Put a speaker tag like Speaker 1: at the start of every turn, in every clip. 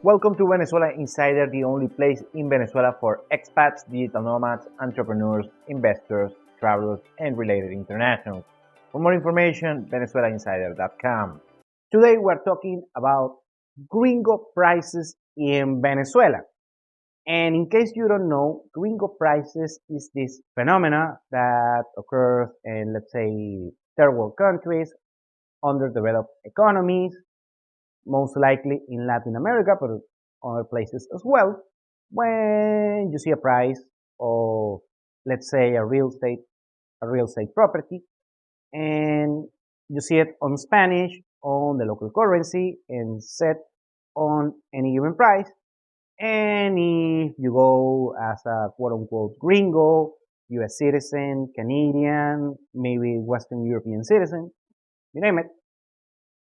Speaker 1: Welcome to Venezuela Insider, the only place in Venezuela for expats, digital nomads, entrepreneurs, investors, travelers, and related internationals. For more information, venezuelainsider.com. Today we're talking about Gringo prices in Venezuela. And in case you don't know, Gringo prices is this phenomena that occurs in, let's say, third world countries, underdeveloped economies, most likely in Latin America, but other places as well, when you see a price of, let's say, a real estate property, and you see it on Spanish, on the local currency, and set on any given price. And if you go as a quote unquote gringo, US citizen, Canadian, maybe Western European citizen, you name it,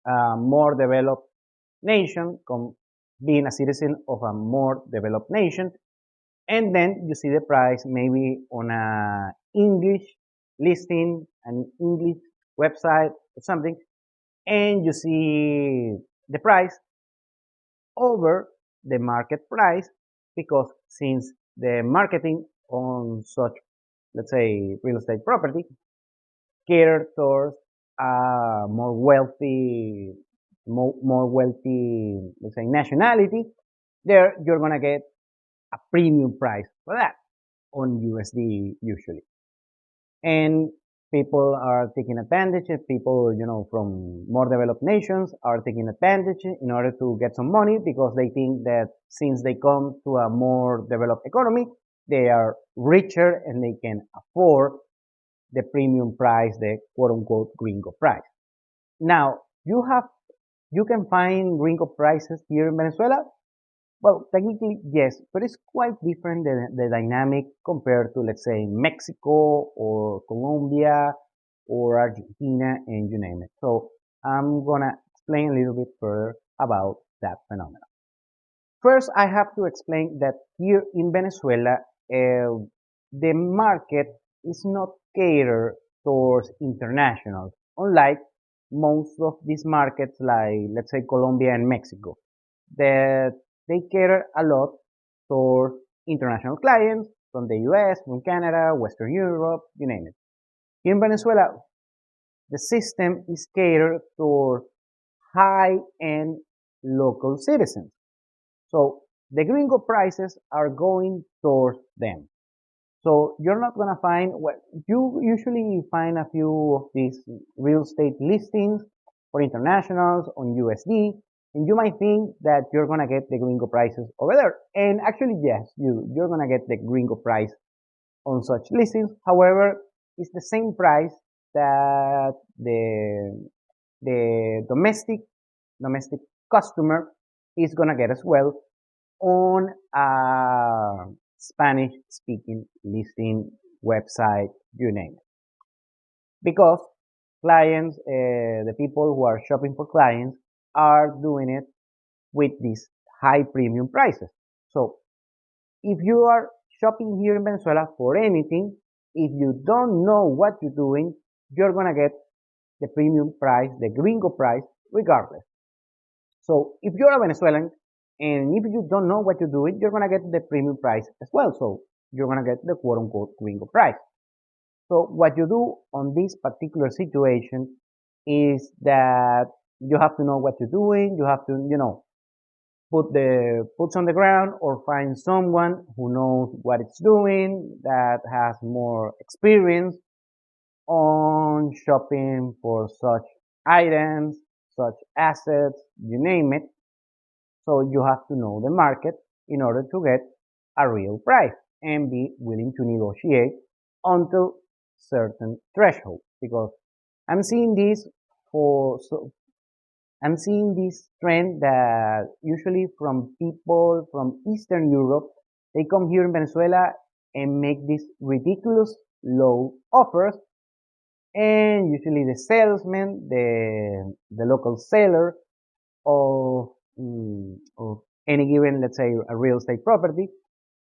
Speaker 1: more developed nation, being a citizen of a more developed nation, and then you see the price maybe on a English listing, an English website or something, and you see the price over the market price, because since the marketing on such, let's say, real estate property cater towards a more wealthy, let's say, nationality, there you're gonna get a premium price for that on USD usually. And people are taking advantage, people, from more developed nations are taking advantage in order to get some money, because they think that since they come to a more developed economy, they are richer and they can afford the premium price, the quote unquote gringo price. Now, you can find gringo prices here in Venezuela. Well, technically, yes, but it's quite different the dynamic compared to, let's say, Mexico or Colombia or Argentina, and you name it. So I'm gonna explain a little bit further about that phenomenon. First, I have to explain that here in Venezuela, the market is not catered towards internationals, unlike most of these markets, like, let's say, Colombia and Mexico, that they cater a lot towards international clients from the US, from Canada, Western Europe, you name it. In Venezuela, the system is catered toward high-end local citizens. So the gringo prices are going towards them. So you're not gonna find, well, you usually find a few of these real estate listings for internationals on USD, and you might think that you're gonna get the gringo prices over there. And actually, yes, you're gonna get the gringo price on such listings. However, it's the same price that the domestic customer is gonna get as well on a Spanish speaking listing website, you name it. Because clients, the people who are shopping for clients, are doing it with these high premium prices. So if you are shopping here in Venezuela for anything, if you don't know what you're doing, you're gonna get the premium price, the gringo price, regardless. So if you're a Venezuelan and if you don't know what you're doing, you're gonna get the premium price as well. So you're gonna get the quote unquote gringo price. So what you do on this particular situation is that you have to know what you're doing. You have to, put the boots on the ground, or find someone who knows what it's doing, that has more experience on shopping for such items, such assets, you name it. So you have to know the market in order to get a real price and be willing to negotiate until certain threshold. Because I'm seeing this I'm seeing this trend that usually from people from Eastern Europe, they come here in Venezuela and make these ridiculous low offers, and usually the salesman, the local seller of, of any given, let's say, a real estate property,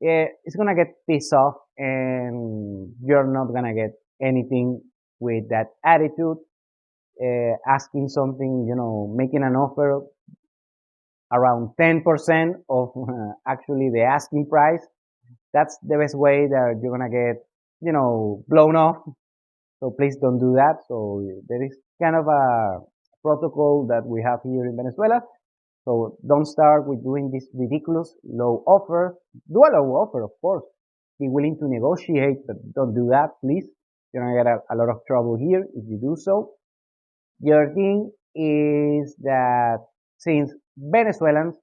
Speaker 1: is gonna get pissed off, and you're not gonna get anything with that attitude. Asking something, making an offer around 10% of actually the asking price. That's the best way that you're gonna get, blown off. So please don't do that. So there is kind of a protocol that we have here in Venezuela. So don't start with doing this ridiculous low offer. Do a low offer, of course. Be willing to negotiate, but don't do that, please. You're gonna get a lot of trouble here if you do so. The other thing is that since Venezuelans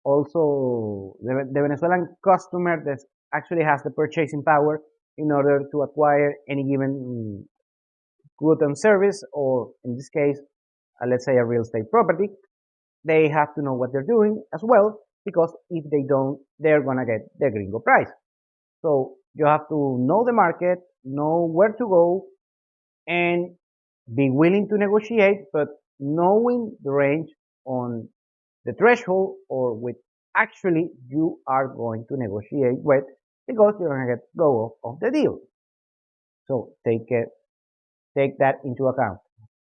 Speaker 1: also, the Venezuelan customer that actually has the purchasing power in order to acquire any given good and service, or in this case, let's say a real estate property, they have to know what they're doing as well, because if they don't, they're gonna get the gringo price. So you have to know the market, know where to go, and be willing to negotiate, but knowing the range on the threshold or with actually you are going to negotiate with, because you're gonna get go of the deal. So take that into account.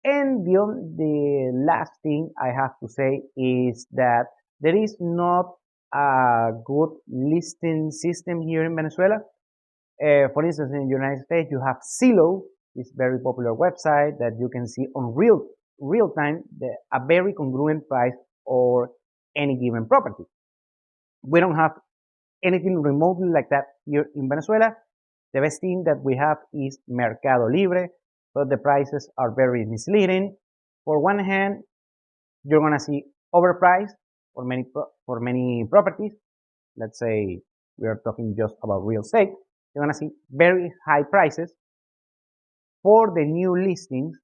Speaker 1: And the last thing I have to say is that there is not a good listing system here in Venezuela. For instance, in the United States, you have Zillow, this very popular website that you can see on real time a very congruent price or any given property. We don't have anything remotely like that here in Venezuela. The best thing that we have is Mercado Libre, but the prices are very misleading. For one hand, you're gonna see overpriced for many properties. Let's say we are talking just about real estate. You're gonna see very high prices for the new listings,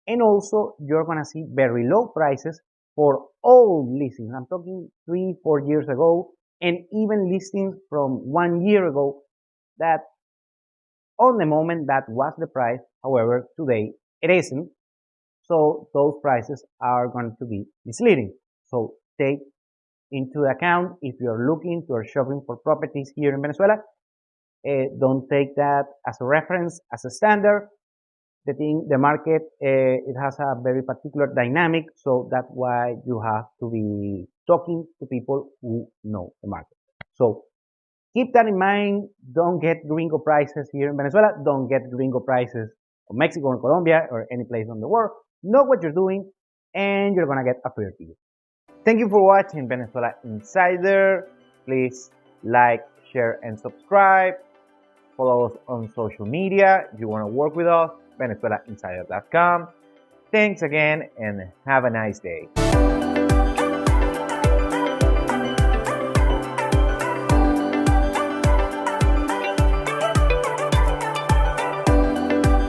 Speaker 1: and also you're gonna see very low prices for old listings. I'm talking 3-4 years ago, and even listings from 1 year ago that on the moment that was the price. However, today it isn't. So those prices are going to be misleading. So take into account if you're looking to or shopping for properties here in Venezuela. Don't take that as a reference, as a standard. The market, it has a very particular dynamic, so that's why you have to be talking to people who know the market. So keep that in mind. Don't get gringo prices here in Venezuela. Don't get gringo prices in Mexico or Colombia or any place in the world. Know what you're doing, and you're gonna get a fair deal. Thank you for watching Venezuela Insider. Please like, share, and subscribe. Follow us on social media. If you want to work with us, VenezuelaInsider.com. Thanks again, and have a nice day.